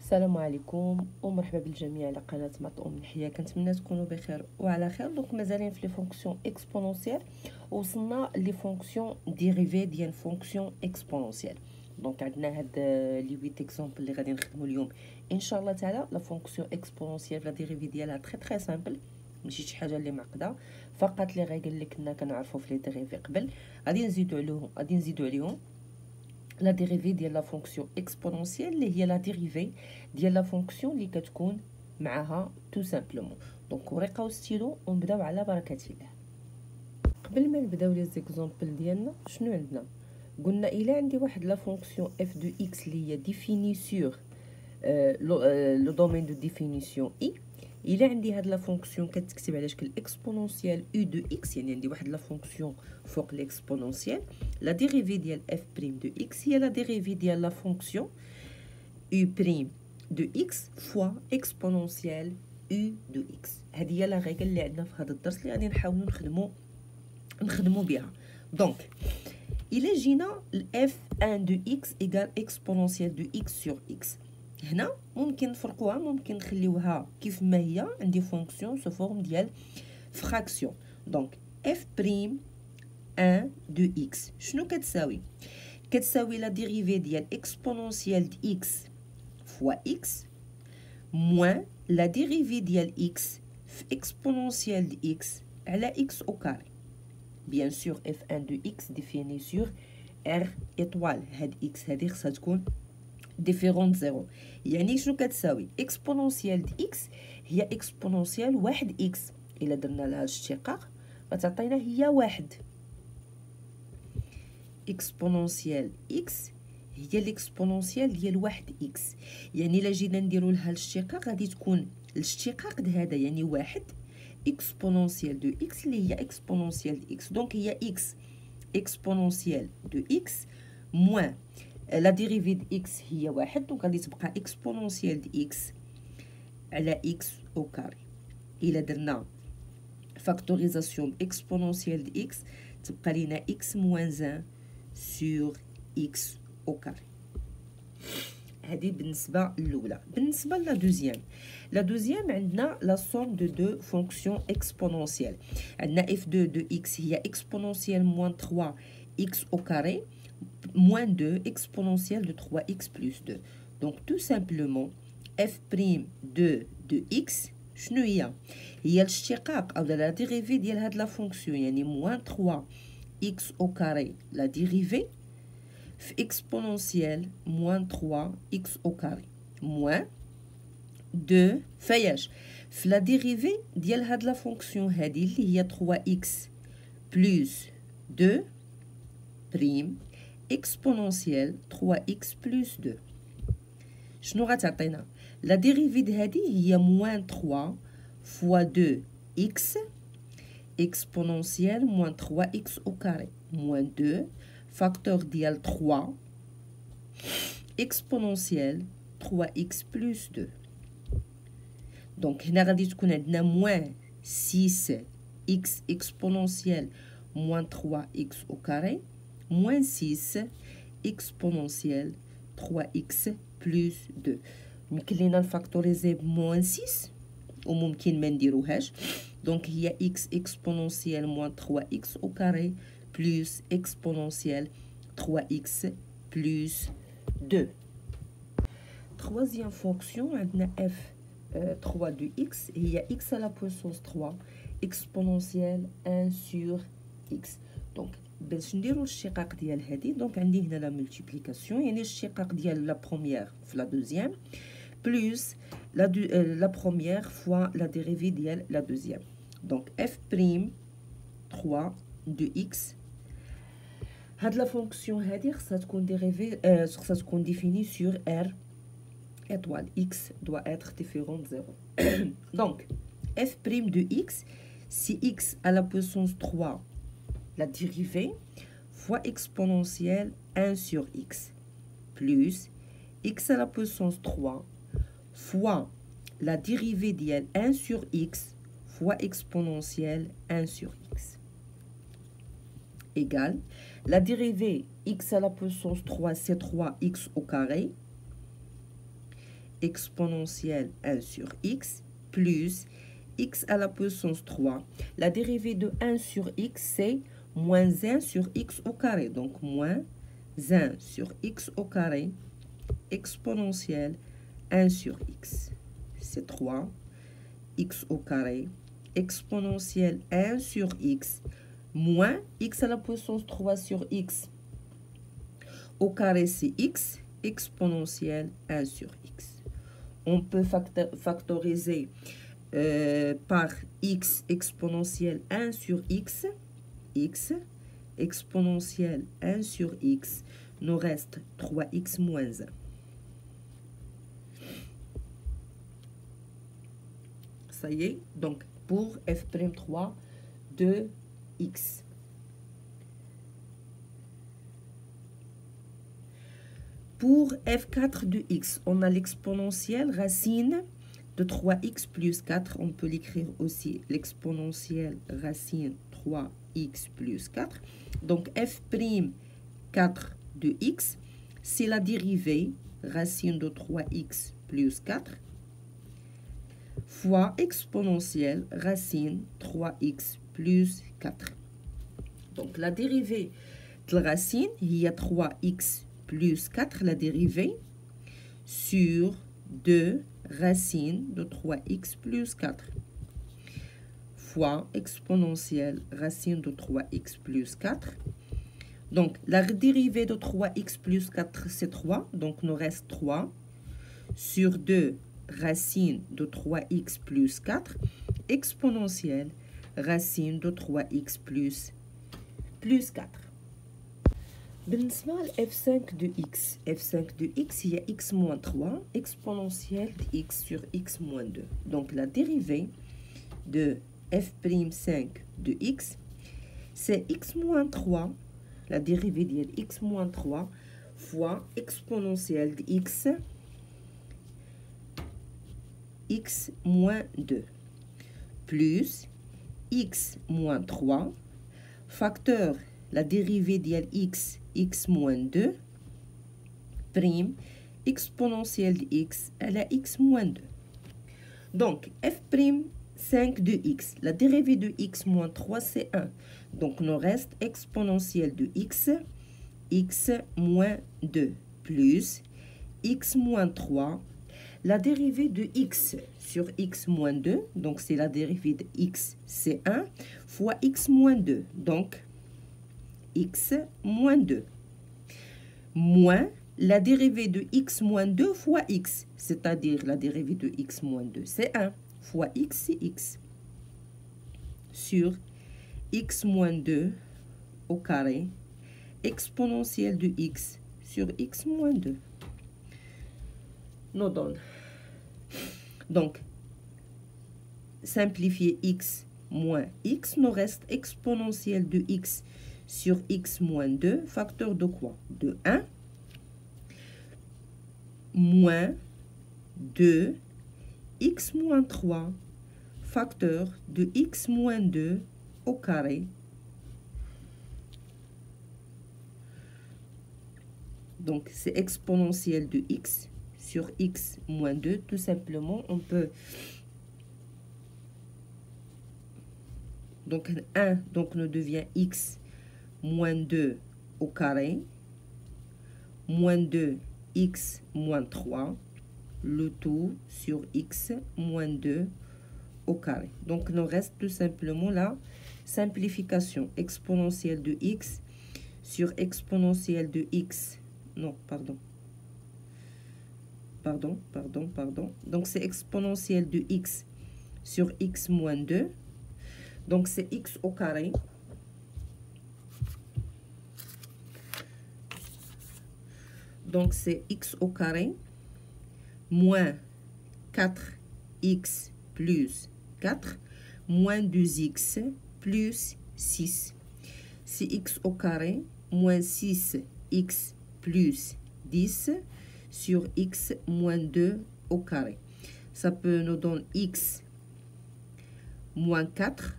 السلام عليكم ومرحبا بالجميع على قناه مطعوم الحياه. كنتمنى تكونوا بخير وعلى خير. دونك مازالين في لي فونكسيون اكسبونونسيال، وصلنا لي فونكسيون ديريفي ديال فونكسيون اكسبونونسيال. دونك عندنا هاد لي 8 اكزامبل اللي غادي نخدموا اليوم ان شاء الله تعالى. لا فونكسيون اكسبونونسيال لا ديريفي ديالها تري سامبل، ماشي شي حاجه اللي معقده، فقط لي ريغل اللي كنا كنعرفوا في لي ديريفي قبل غادي نزيدوا عليهم لا ديريفي ديال لا فونكسيون اكسبونونسيال اللي هي لا ديريفي ديال لا فونكسيون اللي كتكون معها تو سامبلومون. دونك ورقه وستيلو ونبداو على بركه الله. قبل ما نبداو لي زيكزامبل ديالنا شنو عندنا؟ قلنا الا عندي واحد لا فونكسيون اف دو اكس اللي هي ديفيني سور لو دومين دو ديفينيسيون اي، الا عندي هاد لا فونكسيون كتكتب على شكل اكسبونونسيال او دو اكس، يعني عندي واحد لا فونكسيون فوق الاكسبونونسيال، لا ديريفي ديال اف بريم دو اكس هي لا ديريفي ديال لا فونكسيون او بريم دو اكس فوا اكسبونونسيال او دو اكس. هذه هي لا ريغل اللي عندنا في هذا الدرس اللي غادي نحاولوا نخدموا بها. دونك الا جينا اف 1 دو اكس ايكال اكسبونونسيال دو اكس سور اكس، هنا ممكن نفرقوها، ممكن نخليوها كيف ما هي، عندي فونكسيون سو فورم ديال فراكسيون. دونك اف بريم 1 دو اكس شنو كتساوي؟ كتساوي لا ديريفي ديال اكسبونونسيال دي اكس فوا اكس موان لا ديريفي ديال اكس في اكسبونونسيال دي اكس على اكس او كاري. بيان سور اف 1 دو اكس ديفيني سور ار ايطوال، هاد اكس هادي خصها تكون ديفيرونت زيرو. يعني شنو كتساوي؟ اكسبونونسيال دي اكس هي اكسبونونسيال واحد اكس، الا درنا لها الاشتقاق غتعطينا هي واحد. اكسبونونسيال اكس هي الاكسبونونسيال ديال واحد اكس، يعني الا جينا نديرو لها الاشتقاق غادي تكون الاشتقاق هذا يعني واحد اكسبونونسيال دو اكس اللي هي اكسبونونسيال دو اكس. دونك هي اكس اكسبونونسيال دو اكس موان لا ديريفي دو اكس هي واحد، دونك غادي تبقى اكسبونونسيال دو اكس على اكس او كاري. الا درنا فاكتوريزاسيون باكسبونونسيال دو اكس تبقى لينا اكس موان 1 سور اكس او كاري. هذه بالنسبه الاولى. بالنسبه لا دوزيام عندنا لا سوم دو دو فونكسيون اكسبونونسيال. عندنا اف 2 دو اكس هي اكسبونونسيال موان 3 اكس او كاري moins 2 exponentielle de 3x plus 2. Donc tout simplement f' 2 de x شنو هي؟ هي الاشتقاق او لا ديريفي ديال هاد لا فونكسيون، يعني moins 3x au carré لا ديريفي في اكسبونونسيال moins 3x au carré moins 2 فياش في لا ديريفي ديال هاد لا فونكسيون هادي اللي هي 3x plus 2 بريم exponentielle 3x plus 2. شنو غتعطينا؟ لا ديريفي د هادي هي موان 3 فوا 2 x exponentielle موان 3x au carré موان 2 فاكتور ديال 3 exponentielle 3x plus 2. دونك هنا غادي تكون عندنا موان 6x exponentielle موان 3x au carré moins 6 exponentielle 3x plus 2. ممكن لينا نفاكتوريزي بموان 6 وممكن ما نديروهاش. دونك هي x exponentielle موان 3x au carré plus exponentielle 3x plus 2. Troisième fonction عندنا f 3 de x هي x à la puissance 3 exponentielle 1 sur x. donc باش نديرو الاشتقاق ديال هادي، دونك عندي هنا لا ملتيبليكاسيون، يعني الاشتقاق ديال لا بروميير في لا دوزيام بلس لا بروميير فوا لا ديريفي ديال لا دوزيام. دونك اف بريم 3 دو اكس، هاد لا فونكسيون هادي خصها تكون ديريفي خصها تكون ديفيني سور ار étoile x doit être différent de 0. donc f' de x si x à la puissance 3 la dérivée fois exponentielle 1 sur x plus x à la puissance 3 fois la dérivée d'IL 1 sur x fois exponentielle 1 sur x égale la dérivée x à la puissance 3 c'est 3x au carré exponentielle 1 sur x plus x à la puissance 3. La dérivée de 1 sur x, c'est moins 1 sur x au carré. Donc, moins 1 sur x au carré exponentielle 1 sur x. C'est 3. X au carré exponentielle 1 sur x moins x à la puissance 3 sur x au carré, c'est x exponentielle 1 sur x. On peut factoriser par x exponentielle 1 sur x, x exponentielle 1 sur x, nous reste 3x moins 1. Ça y est, donc pour f'3 de x. Pour f4 de x, on a l'exponentielle racine de 3x plus 4. On peut l'écrire aussi l'exponentielle racine 3x plus 4. Donc f'4 de x, c'est la dérivée racine de 3x plus 4 fois exponentielle racine 3x plus 4. Donc, la dérivée de la racine, il y a 3x plus 4, la dérivée, sur 2 racine de 3x plus 4 fois exponentielle racine de 3x plus 4. Donc, la dérivée de 3x plus 4, c'est 3. Donc, nous reste 3 sur 2 racine de 3x plus 4 exponentielle racine de 3x plus 4. بالنسبة ل f5 de x, f5 de x, il y a x moins 3 exponentielle de x sur x moins 2. Donc la dérivée de f'5 de x, c'est x moins 3, la dérivée de x moins 3 fois exponentielle de x moins 2 plus x moins 3 facteur la dérivée de x moins 2 prime exponentielle de x à la x moins 2. Donc f'5 de x, la dérivée de x moins 3 c'est 1. Donc nous reste exponentielle de x moins 2 plus x moins 3. La dérivée de x sur x moins 2, donc c'est la dérivée de x, c'est 1, fois x moins 2, donc x moins 2, moins la dérivée de x moins 2 fois x, c'est-à-dire la dérivée de x moins 2, c'est 1, fois x, c'est x, sur x moins 2 au carré, exponentielle de x sur x moins 2. Nous donne. Donc, simplifier x moins x, nous reste exponentielle de x sur x moins 2, facteur de quoi? De 1, moins 2, x moins 3, facteur de x moins 2 au carré. Donc, c'est exponentielle de x sur x moins 2, tout simplement, on peut... Donc, 1, donc, nous devient x moins 2 au carré, moins 2, x moins 3, le tout sur x moins 2 au carré. Donc, nous reste tout simplement la simplification exponentielle de x sur exponentielle de x. Non, pardon. Donc, c'est exponentielle de x sur x moins 2. Donc, c'est x au carré. Donc, c'est x au carré moins 4x plus 4 moins 2x plus 6. C'est x au carré moins 6x plus 10 sur x moins 2 au carré. Ça peut nous donner x moins 4,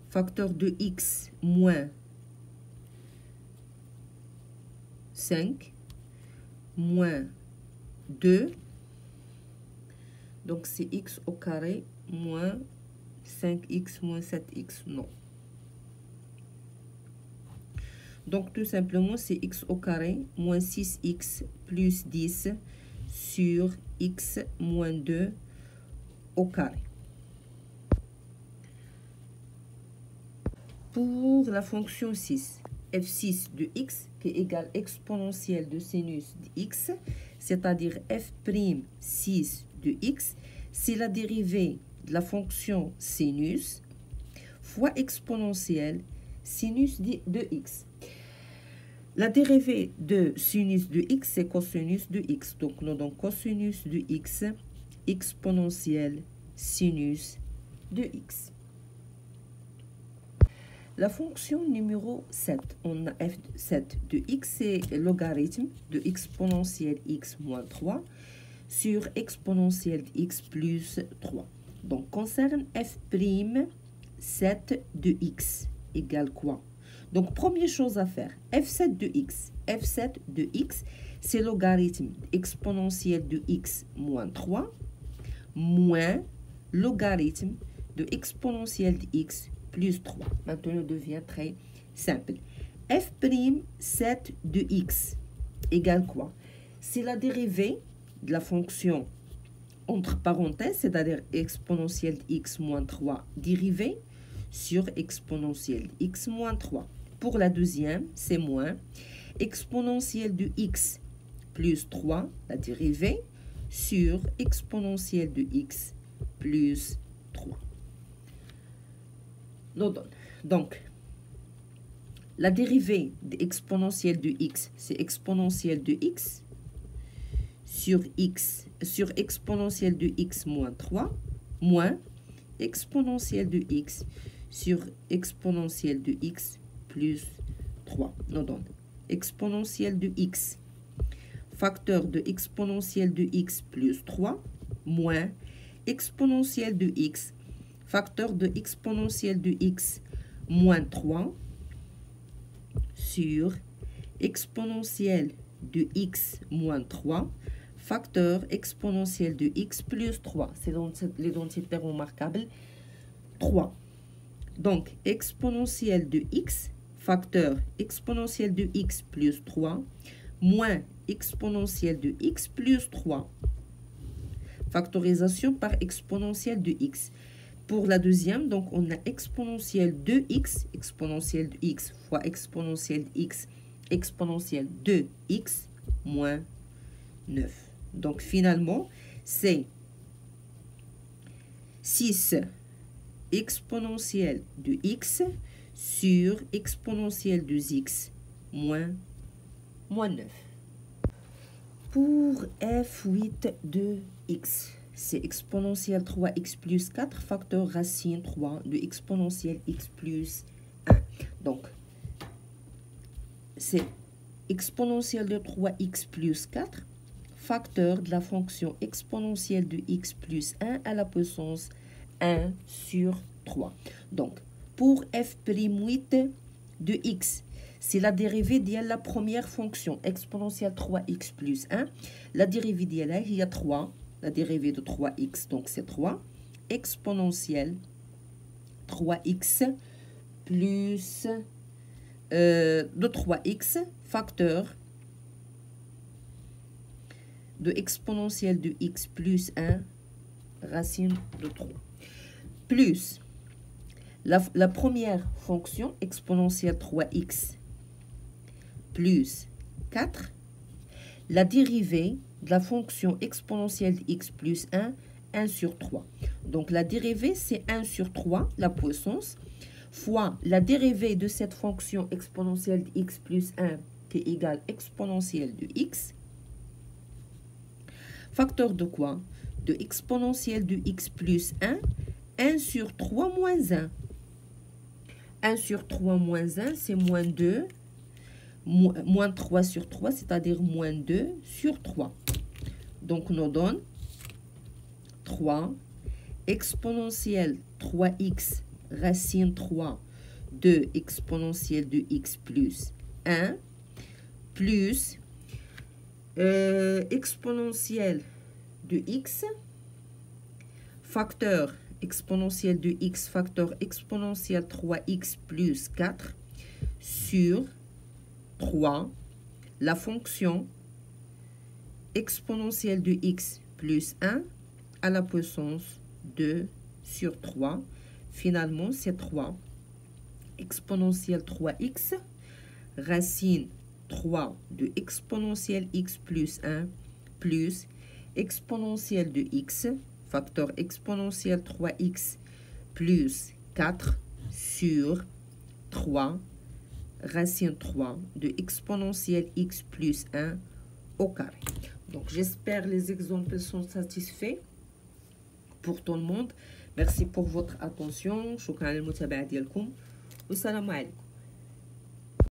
facteur de x moins 5, moins 2, Donc, c'est x au carré moins 5x moins 7x. Non. Donc, tout simplement, c'est x au carré moins 6x plus 10 sur x moins 2 au carré. Pour la fonction 6, f6 de x qui est égal exponentielle de sinus de x, c'est-à-dire f'6 de x, c'est la dérivée de la fonction sinus fois exponentielle sinus de x. La dérivée de sinus de x, c'est cosinus de x. Donc, nous avons cosinus de x exponentielle sinus de x. La fonction numéro 7, on a f7 de x, c'est logarithme de exponentielle x moins 3 sur exponentielle de x plus 3. Donc, concerne f'7 de x égale quoi? Donc, première chose à faire, f7 de x. f7 de x, c'est logarithme exponentielle de x moins 3 moins logarithme de exponentielle de x plus 3. Maintenant, devient très simple. f'7 de x égale quoi? C'est la dérivée de la fonction entre parenthèses, c'est-à-dire exponentielle de x moins 3 dérivée sur exponentielle de x moins 3. Pour la deuxième, c'est moins exponentielle de x plus 3, la dérivée, sur exponentielle de x plus 3. Donc, la dérivée de exponentielle de x, c'est exponentielle de x sur exponentielle de x moins 3, moins exponentielle de x sur exponentielle de x plus 3. Nous donne exponentielle de x, facteur de exponentielle de x plus 3, moins exponentielle de x, facteur de exponentielle de x moins 3, sur exponentielle de x moins 3, facteur exponentielle de x plus 3. C'est l'identité remarquable 3. Donc, exponentielle de x, facteur exponentielle de x plus 3, moins exponentielle de x plus 3. Factorisation par exponentielle de x. Pour la deuxième, donc, on a exponentielle de x fois exponentielle de x, exponentielle de x moins 9. Donc, finalement, c'est 6 exponentielle de x sur exponentielle de x moins 9. Pour f8 de x, c'est exponentielle 3x plus 4, facteur racine 3 de exponentielle x plus 1. Donc, c'est exponentielle de 3x plus 4, facteur de la fonction exponentielle de x plus 1 à la puissance 1 sur 3. Donc, pour f'8 de x, c'est la dérivée de la première fonction, exponentielle 3x plus 1. La dérivée de là, il y a 3. La dérivée de 3x, donc c'est 3. Exponentielle 3x plus de 3x, facteur de exponentielle de x plus 1, racine de 3. Plus la première fonction, exponentielle 3x plus 4, la dérivée de la fonction exponentielle de x plus 1 sur 3. Donc, la dérivée, c'est 1 sur 3, la puissance, fois la dérivée de cette fonction exponentielle de x plus 1 qui est égale exponentielle de x. Facteur de quoi? De exponentielle de x plus 1 sur 3 moins 1. 1 sur 3 moins 1, c'est moins 2. Moins 3 sur 3, c'est-à-dire moins 2 sur 3. Donc, nous donne 3 exponentielle 3x racine 3 de exponentielle de x plus 1 plus, exponentielle de x facteur exponentiel de x, facteur exponentiel 3x plus 4 sur 3, la fonction exponentielle de x plus 1 à la puissance 2 sur 3. Finalement, c'est 3 exponentielle 3x racine 3 de exponentielle x plus 1 plus exponentielle de x, facteur exponentiel 3x plus 4 sur 3 racine 3 de exponentielle x plus 1 au carré. Donc, j'espère les exemples sont satisfaits pour tout le monde. Merci pour votre attention. شكرا للمتابعة ديالكم والسلام عليكم.